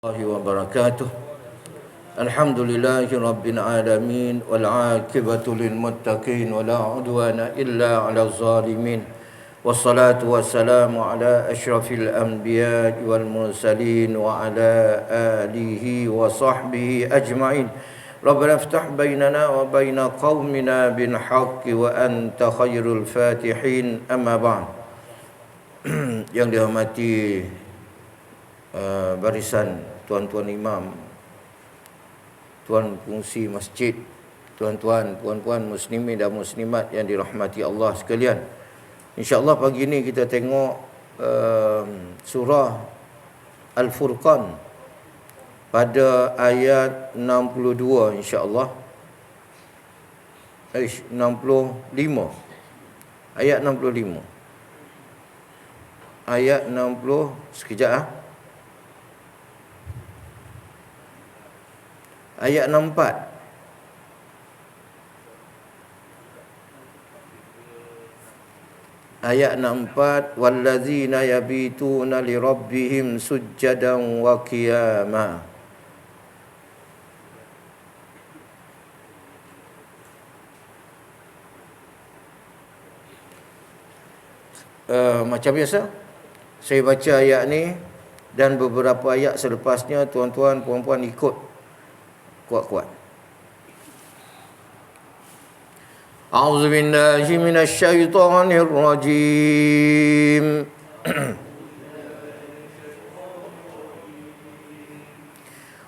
Wabarakatuh. Alhamdulillahi rabbil alamin wal aqibatu lil muttaqin wala udwana illa 'alal zalimin. Wassalatu wassalamu ala asyrafil anbiya'i wal mursalin wa ala alihi wa sahbihi ajma'in. Rabbana iftah bainana wa baina qaumina bil haqqi wa anta khairul fatihin. Amma ba'd. Yang dihormati barisan tuan-tuan imam, tuan fungsi masjid, tuan-tuan, puan-puan muslimin dan muslimat yang dirahmati Allah sekalian. InsyaAllah pagi ini kita tengok surah Al-Furqan pada ayat 62 insyaAllah. 65. Ayat 65. Ayat 60, sekejap Ayat 64. Ayat 64, wallazina yabituna lirabbihim sujjadan wa qiyama. Macam biasa, saya baca ayat ni dan beberapa ayat selepasnya tuan-tuan puan-puan ikut kuat-kuat. A'udzu billahi minasy syaithanir rajim.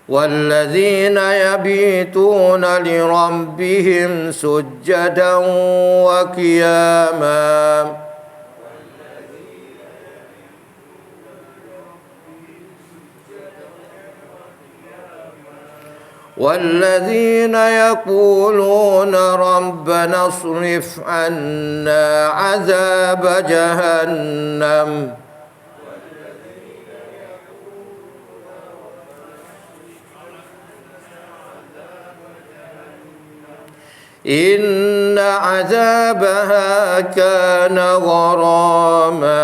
Walladzina yabituna lirabbihim sujjadan wa qiyama. والذين يقولون ربنا اصرف عنا عذاب جهنم إن عذابها كان غراما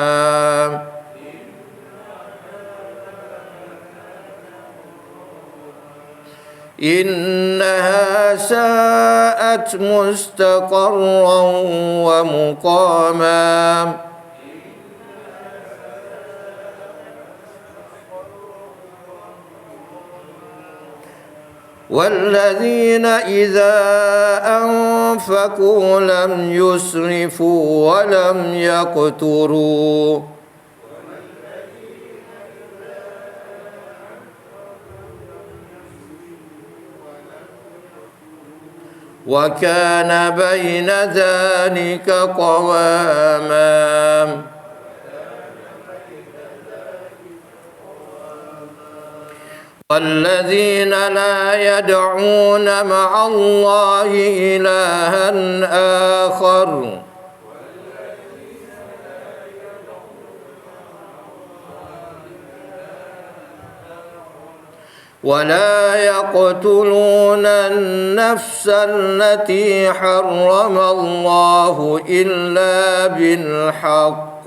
إنها ساءت مستقرا ومقاما والذين إذا أنفقوا لم يسرفوا ولم يقتروا وكان بين ذلك قواما والذين لا يدعون مع الله إلها آخر ولا يقتلون النفس التي حرم الله إلا بالحق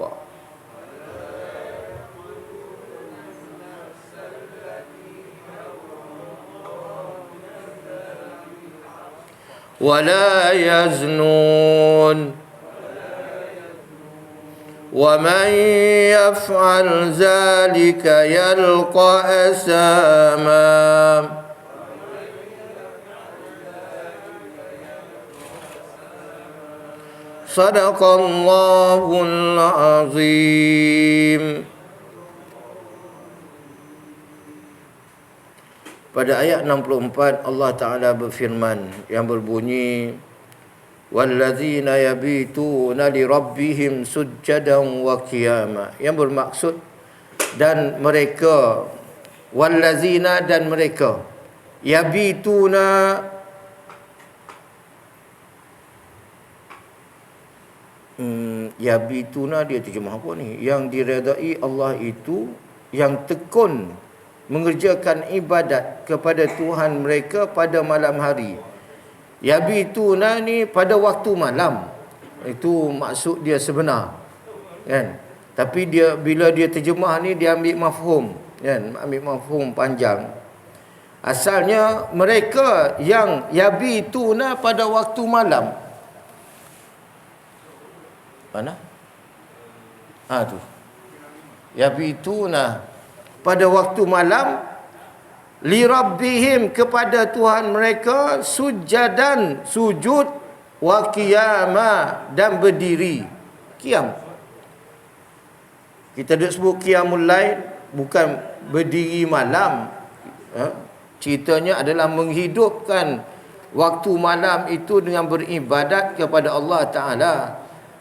ولا يزنون ومن يفعل ذلك يلقى أثاما صدق الله العظيم. Pada ayat 64 Allah Ta'ala berfirman yang berbunyi wallazina yabituna lirabbihim sujjadan wa qiyama, yang bermaksud dan mereka, wallazina dan mereka, yabituna yabituna dia terjemah apa ni? Yang diredai Allah itu yang tekun mengerjakan ibadat kepada Tuhan mereka pada malam hari. Yabituna ni pada waktu malam. Itu maksud dia sebenar. Kan? Tapi dia bila dia terjemah ni dia ambil mafhum. Kan, ambil mafhum panjang. Asalnya mereka yang yabituna pada waktu malam. Mana? Tu. Yabituna pada waktu malam li rabbihim kepada Tuhan mereka sujadan sujud wa qiyama dan berdiri. Qiyam. Kita duk sebut qiyamul lail, bukan berdiri malam. Ceritanya adalah menghidupkan waktu malam itu dengan beribadat kepada Allah Ta'ala.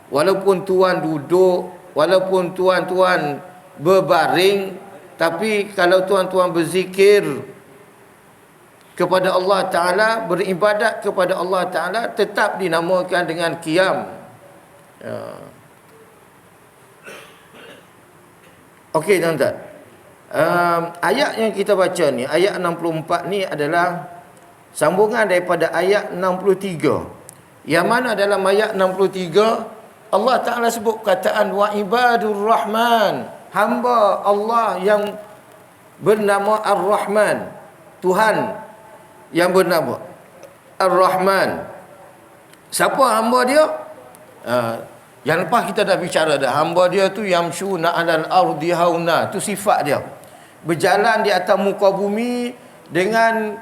Walaupun tuan duduk, walaupun tuan-tuan berbaring, tapi kalau tuan-tuan berzikir kepada Allah Ta'ala, beribadat kepada Allah Ta'ala, tetap dinamakan dengan qiyam. Okey, tuan-tuan. Ayat yang kita baca ni, ayat 64 ni adalah sambungan daripada ayat 63. Yang mana dalam ayat 63 Allah Ta'ala sebut kataan wa ibadur rahman, hamba Allah yang bernama Ar-Rahman, Tuhan yang bernama Ar-Rahman. Siapa hamba dia? Yang lepas kita dah bicara dah, hamba dia tu yamshuna 'alal ardi hauna, tu sifat dia. Berjalan di atas muka bumi dengan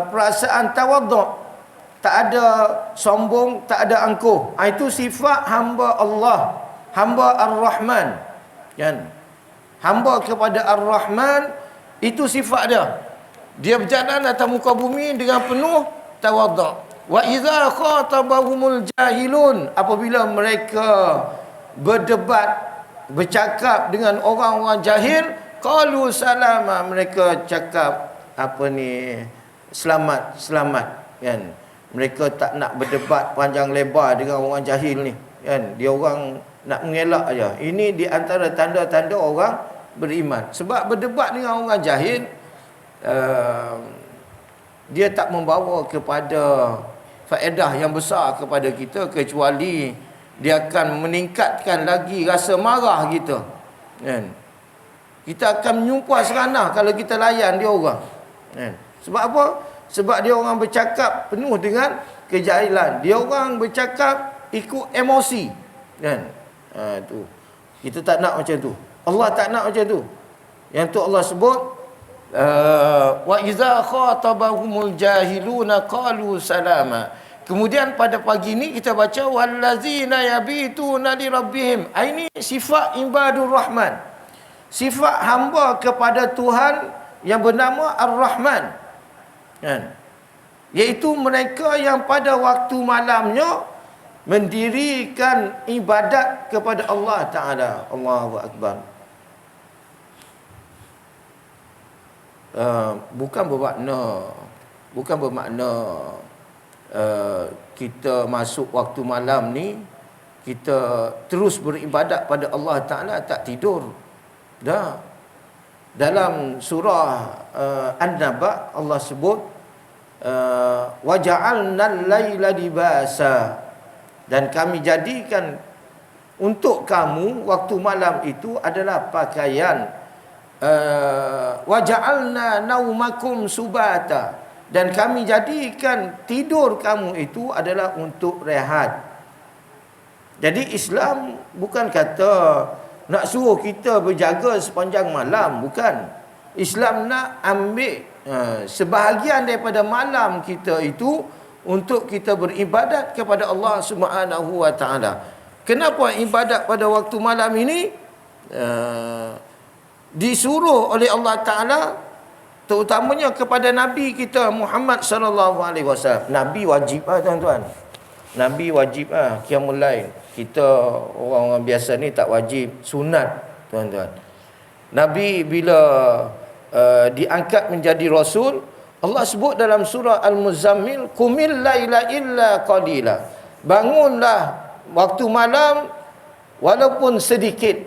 perasaan tawaduk, tak ada sombong, tak ada angkuh. Itu sifat hamba Allah, hamba Ar-Rahman. Kan? Hamba kepada Ar-Rahman, itu sifat dia. Dia berjalan atas muka bumi dengan penuh tawaduk. Wa idza khatabahumul jahilun, apabila mereka berdebat, bercakap dengan orang-orang jahil, qalu salama, mereka cakap selamat, kan. Mereka tak nak berdebat panjang lebar dengan orang jahil ni, kan. Dia orang nak mengelak aja. Ini di antara tanda-tanda orang beriman. Sebab berdebat dengan orang jahil, dia tak membawa kepada faedah yang besar kepada kita, kecuali dia akan meningkatkan lagi rasa marah kita, kan. Kita akan menyumpah seranah kalau kita layan dia orang, kan. Sebab apa? Sebab dia orang bercakap penuh dengan kejahilan. Dia orang bercakap ikut emosi, kan. Tu. Kita tak nak macam tu. Allah tak nak macam tu. Yang tu Allah sebut wa iza khatabahumul jahiluna qalu salama. Kemudian pada pagi ni kita baca wallazina yabituna li rabbihim. Ini sifat ibadur rahman, sifat hamba kepada Tuhan yang bernama Ar-Rahman, kan. Iaitu mereka yang pada waktu malamnya mendirikan ibadat kepada Allah Ta'ala. Allahu Akbar. Bukan bermakna kita masuk waktu malam ni kita terus beribadat pada Allah Ta'ala, tak tidur. Dah. Dalam surah An-Naba Allah sebut wa ja'alnal laila libasa, dan kami jadikan untuk kamu waktu malam itu adalah pakaian. Wa ja'alna naumakum subata, dan kami jadikan tidur kamu itu adalah untuk rehat. Jadi Islam bukan kata nak suruh kita berjaga sepanjang malam, bukan. Islam nak ambil sebahagian daripada malam kita itu untuk kita beribadat kepada Allah Subhanahu wa taala. Kenapa ibadat pada waktu malam ini disuruh oleh Allah Taala, terutamanya kepada Nabi kita Muhammad sallallahu alaihi wasallam. Nabi wajib tuan-tuan. Nabi wajib qiyamul lail. Kita orang-orang biasa ni tak wajib, sunat tuan-tuan. Nabi bila diangkat menjadi rasul, Allah sebut dalam surah Al-Muzammil, qumil laila illa qalila. Bangunlah waktu malam walaupun sedikit.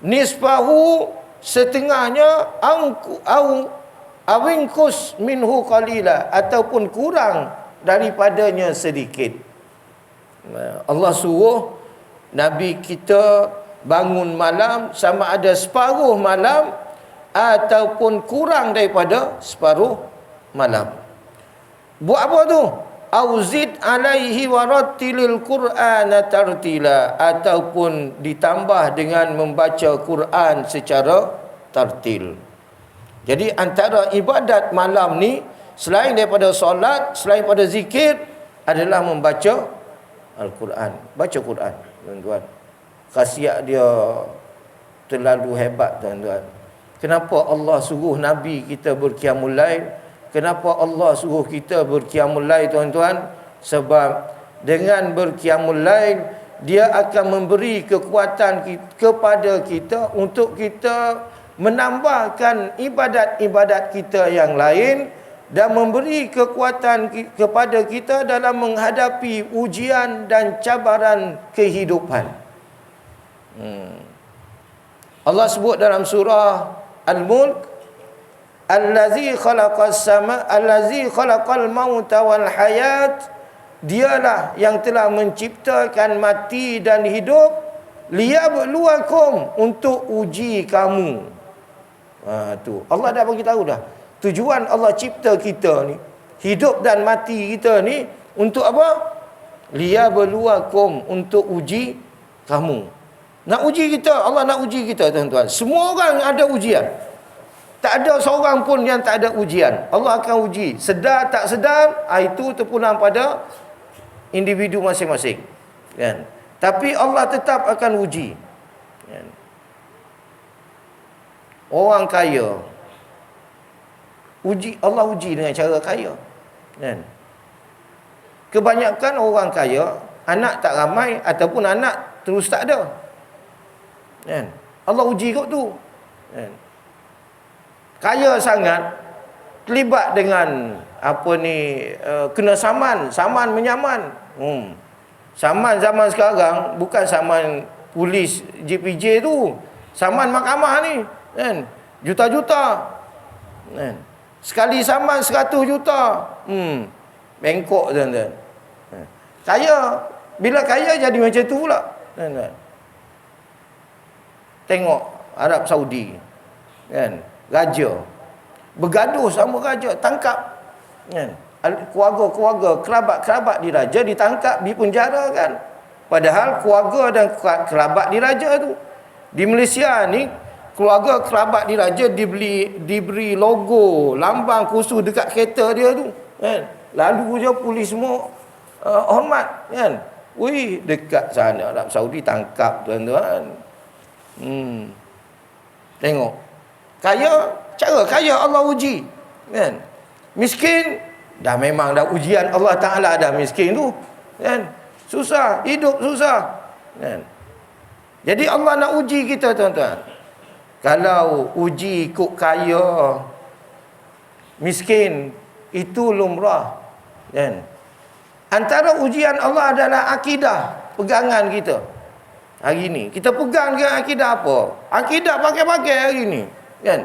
Nisfahu, setengahnya, au awinkus minhu qalila, ataupun kurang daripadanya sedikit. Allah suruh Nabi kita bangun malam, sama ada separuh malam ataupun kurang daripada separuh malam. Buat apa tu? Auzid alaihi warattilil Qur'ana tartila, ataupun ditambah dengan membaca Quran secara tartil. Jadi antara ibadat malam ni, selain daripada solat, selain daripada zikir, adalah membaca Al-Quran. Baca Quran, tuan-tuan. Khasiat dia terlalu hebat, tuan-tuan. Kenapa Allah suruh Nabi kita berqiyamul lail? Kenapa Allah suruh kita berqiyamul lail, tuan-tuan? Sebab dengan berqiyamul lail, dia akan memberi kekuatan kepada kita untuk kita menambahkan ibadat-ibadat kita yang lain, dan memberi kekuatan kepada kita dalam menghadapi ujian dan cabaran kehidupan. Allah sebut dalam surah Al-Mulk, allazi khalaqal mauta wal hayat, dialah yang telah menciptakan mati dan hidup, liyabluwakum, untuk uji kamu. Tu Allah dah bagi tahu dah. Tujuan Allah cipta kita ni, hidup dan mati kita ni, untuk apa? Liyabluwakum, untuk uji kamu. Nak uji kita, Allah nak uji kita, tuan-tuan. Semua orang ada ujian. Tak ada seorang pun yang tak ada ujian. Allah akan uji. Sedar tak sedar, itu terpulang pada individu masing-masing. Kan? Tapi Allah tetap akan uji. Kan? Orang kaya, Allah uji dengan cara kaya. Kan? Kebanyakan orang kaya, anak tak ramai ataupun anak terus tak ada. Kan? Allah uji kot tu. Kan? Kaya sangat, terlibat dengan kena saman menyaman. Saman zaman sekarang bukan saman polis JPJ tu, saman mahkamah ni, kan? Juta-juta. Kan? Sekali saman 100 juta. Bengkok, tuan-tuan. Kaya, bila kaya jadi macam tu pula, tuan-tuan. Tengok Arab Saudi, kan? Raja bergaduh sama raja, tangkap, kan? Keluarga-keluarga, kerabat-kerabat diraja ditangkap, dipenjarakan. Padahal keluarga dan kerabat diraja tu, di Malaysia ni, keluarga kerabat diraja diberi logo, lambang khusus dekat kereta dia tu, kan? Lalu je polis semua hormat, kan? Wih, dekat sana Arab Saudi tangkap, tuan-tuan. Tengok. Kaya, cara kaya Allah uji, kan? Miskin, dah memang dah ujian Allah Ta'ala dah miskin tu, kan? Susah, hidup susah, kan? Jadi Allah nak uji kita, tuan-tuan. Kalau uji ikut kaya, miskin, itu lumrah, kan? Antara ujian Allah adalah akidah, pegangan kita. Hari ni kita pegang dengan akidah apa? Akidah pakai-pakai hari ni, kan?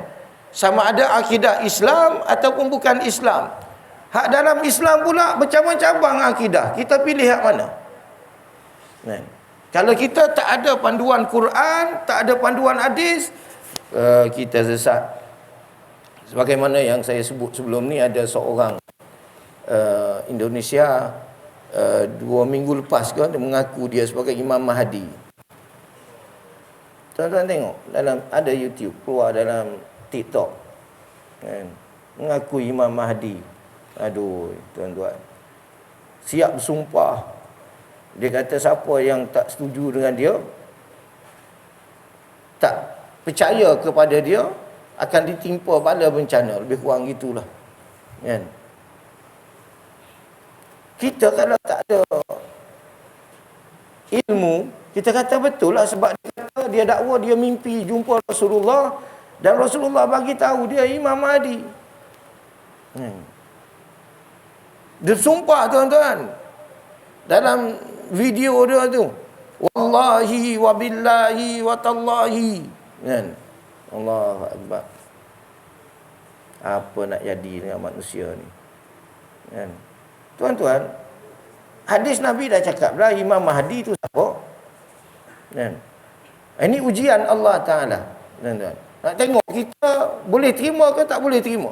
Sama ada akidah Islam ataupun bukan Islam. Hak dalam Islam pula bercabang-cabang akidah. Kita pilih hak mana? Kan? Kalau kita tak ada panduan Quran, tak ada panduan hadis, kita sesat. Sebagaimana yang saya sebut sebelum ni, ada seorang Indonesia 2 minggu lepas dia mengaku dia sebagai Imam Mahdi. Tuan-tuan tengok, ada YouTube, keluar dalam TikTok, kan? Mengaku Imam Mahdi. Aduh, tuan-tuan, siap bersumpah. Dia kata siapa yang tak setuju dengan dia, tak percaya kepada dia, akan ditimpa bala bencana. Lebih kurang gitulah, kan? Kita kalau tak ada ilmu, kita kata betul lah, sebab dia dakwa dia mimpi jumpa Rasulullah, dan Rasulullah bagi tahu dia Imam Mahdi. Dia sumpah, tuan-tuan, dalam video dia tu, wallahi wa billahi wa tallahi, kan? Allahu akbar. Apa nak jadi dengan manusia ni, kan? Tuan-tuan, hadis Nabi dah cakap dah, Imam Mahdi tu siapa, kan? Ini ujian Allah Ta'ala, tuan-tuan. Nak tengok kita boleh terima ke tak boleh terima.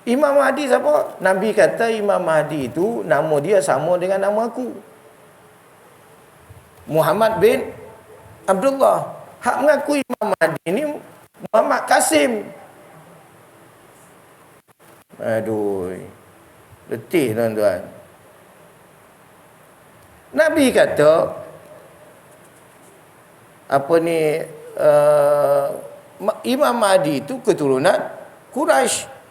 Imam Mahdi siapa? Nabi kata Imam Mahdi itu nama dia sama dengan nama aku, Muhammad bin Abdullah. Hak mengaku Imam Mahdi ini Muhammad Kasim. Aduh, letih tuan-tuan. Nabi kata apa ni, Imam Mahdi itu keturunan Quraisy.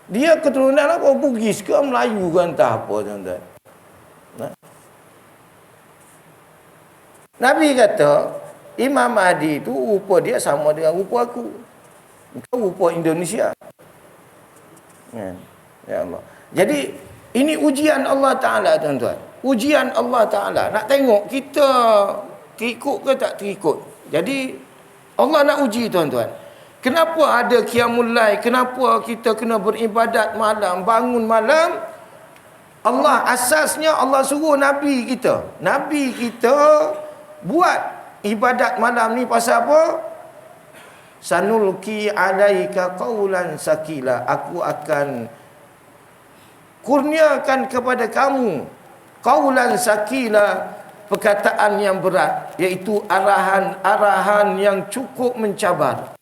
Dia keturunan apa? Bugis ke Melayu ke entah apa tuan-tuan. Nabi kata Imam Mahdi itu rupa dia sama dengan rupa aku. Kau rupa Indonesia. Ya Allah. Jadi ini ujian Allah Ta'ala tuan-tuan. Ujian Allah Ta'ala. Nak tengok kita terikut ke tak terikut. Jadi Allah nak uji tuan-tuan. Kenapa ada qiyamul lail? Kenapa kita kena beribadat malam, bangun malam? Allah asasnya Allah suruh Nabi kita. Nabi kita buat ibadat malam ni pasal apa? Sanulki alaika qaulan sakila. Aku akan kurniakan kepada kamu qaulan sakila, perkataan yang berat, iaitu arahan-arahan yang cukup mencabar.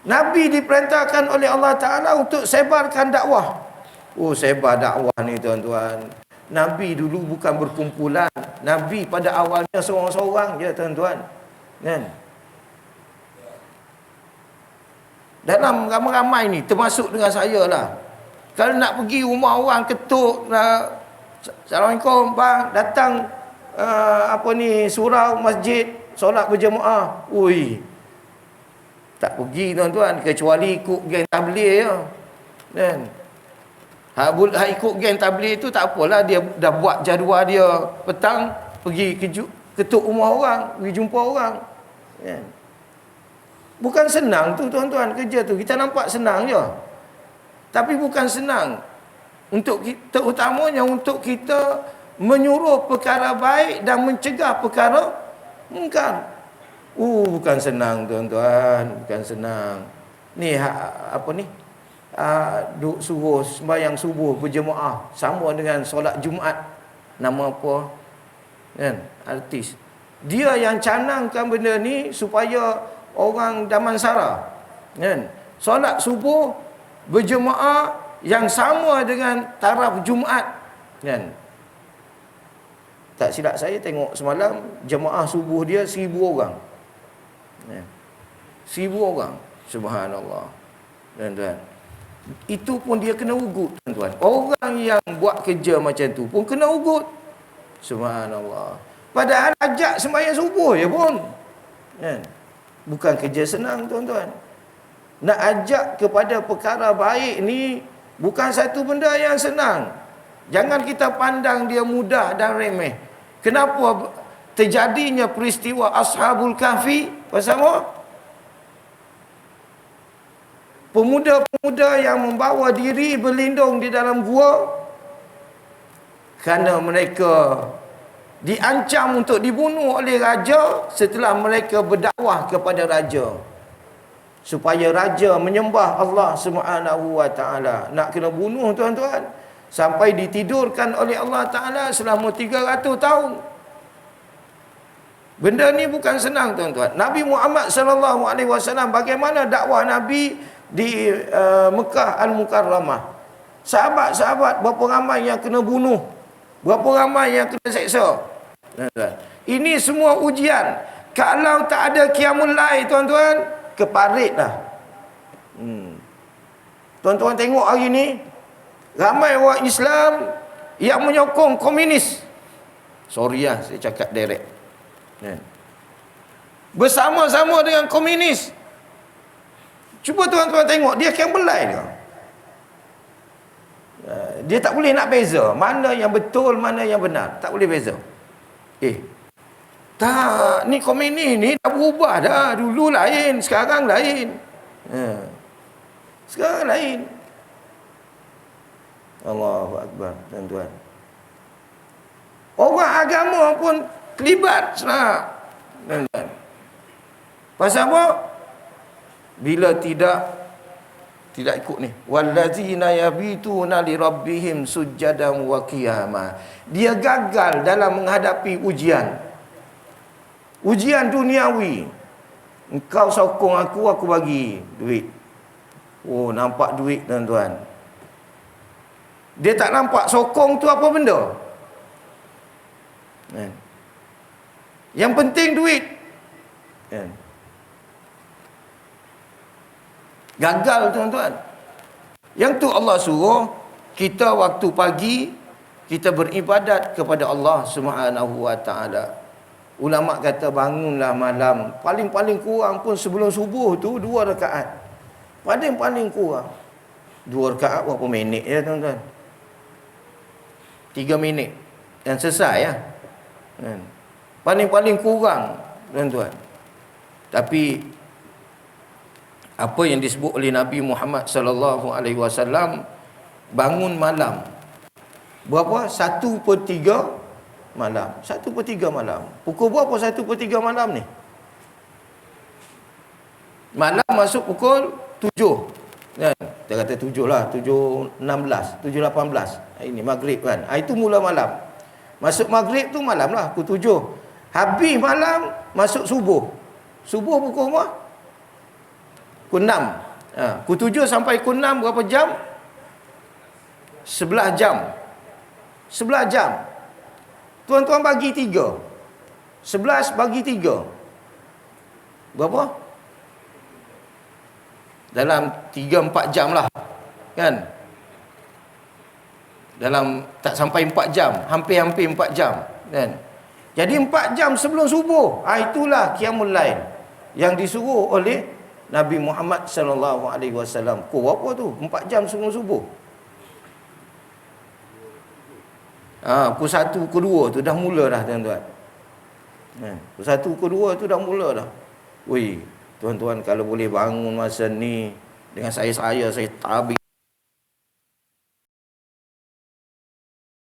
Nabi diperintahkan oleh Allah Ta'ala untuk sebarkan dakwah. Oh, sebar dakwah ni tuan-tuan. Nabi dulu bukan berkumpulan. Nabi pada awalnya seorang-seorang je tuan-tuan. Kan? Dalam ramai-ramai ni, termasuk dengan saya lah. Kalau nak pergi rumah orang, ketuk, Assalamualaikum bang, datang surau masjid, solat berjemaah. Ui, tak pergi tuan-tuan, kecuali ikut geng tabligh je. Kan? Hak ikut geng tabligh tu tak apalah, dia dah buat jadual dia petang pergi ketuk rumah orang, pergi jumpa orang. Kan? Bukan senang tu tuan-tuan kerja tu. Kita nampak senang je. Tapi bukan senang. Untuk kita, terutamanya untuk kita menyuruh perkara baik dan mencegah perkara mungkar. Bukan senang tuan-tuan, bukan senang. Ni duk suruh sembahyang subuh berjemaah sama dengan solat Jumaat. Nama apa? Kan? Artis. Dia yang canangkan benda ni supaya orang Damansara, kan? Solat subuh berjemaah yang sama dengan taraf Jumaat, kan? Tak silap saya tengok semalam jemaah subuh dia 1,000 orang. 1,000 orang. Subhanallah. Tuan-tuan. Itu pun dia kena ugut tuan-tuan. Orang yang buat kerja macam tu pun kena ugut. Subhanallah. Padahal ajak sembahyang subuh je pun. Kan? Bukan kerja senang tuan-tuan. Nak ajak kepada perkara baik ni bukan satu benda yang senang. Jangan kita pandang dia mudah dan remeh. Kenapa terjadinya peristiwa Ashabul Kahfi? Pasal apa? Pemuda-pemuda yang membawa diri berlindung di dalam gua kerana mereka diancam untuk dibunuh oleh raja setelah mereka berdakwah kepada raja supaya raja menyembah Allah Subhanahu wa taala. Nak kena bunuh tuan-tuan, sampai ditidurkan oleh Allah Taala selama 300 tahun. Benda ni bukan senang tuan-tuan. Nabi Muhammad sallallahu alaihi wasallam, bagaimana dakwah Nabi di Mekah Al-Mukarramah. Sahabat-sahabat berapa ramai yang kena bunuh, berapa ramai yang kena seksa. Ini semua ujian. Kalau tak ada qiyamul lail tuan-tuan, keparitlah. Tuan-tuan tengok hari ni ramai orang Islam yang menyokong komunis. Sorry lah, saya cakap direct. Bersama-sama dengan komunis. Cuba tuan-tuan tengok, dia kembelai dia. Dia tak boleh nak beza mana yang betul, mana yang benar. Tak boleh beza. Tak, ni komunis ni dah berubah dah. Dulu lain, sekarang lain. Sekarang lain. Allahu Akbar, tuan-tuan. Orang agama pun terlibat sebenarnya. Tuan-tuan. Pasal apa? Bila tidak ikut ni, wallazina yabituna li rabbihim sujadan wa qiyama. Dia gagal dalam menghadapi ujian duniawi. Engkau sokong aku bagi duit. Oh, nampak duit tuan-tuan. Dia tak nampak sokong tu apa benda. Yang penting duit. Gagal tuan-tuan. Yang tu Allah suruh kita waktu pagi kita beribadat kepada Allah Subhanahu wa taala. Ulama kata bangunlah malam, paling-paling kurang pun sebelum subuh tu 2 rakaat. Paling kurang 2 rakaat berapa minit ya tuan-tuan? 3 minit dan selesai ya. Paling kurang tuan-tuan. Tapi apa yang disebut oleh Nabi Muhammad sallallahu alaihi wasallam, bangun malam berapa? 1/3 malam. 1/3 malam. Pukul berapa 1/3 malam ni? Malam masuk pukul 7 kan? Kita kata 7 lah, 7.16, 7.18. Ini maghrib kan. Itu mula malam. Masuk maghrib tu malam lah, pukul 7. Habis malam, masuk subuh. Subuh pukul apa? Pukul 6. Pukul 7 sampai pukul 6 berapa jam? 11 jam. 11 jam. Tuan-tuan bagi 3. 11 bagi 3. Berapa? Dalam 3-4 jam lah. Kan? Dalam tak sampai 4 jam. Hampir-hampir 4 jam. Kan? Jadi 4 jam sebelum subuh. Itulah qiyamul lail yang disuruh oleh Nabi Muhammad sallallahu alaihi wasallam. Kau apa tu? 4 jam sebelum subuh. Pukul 1, pukul 2 tu dah mula dah tuan-tuan. Pukul 1, pukul 2 tu dah mula dah. Woi, tuan-tuan kalau boleh bangun masa ni dengan saya tabik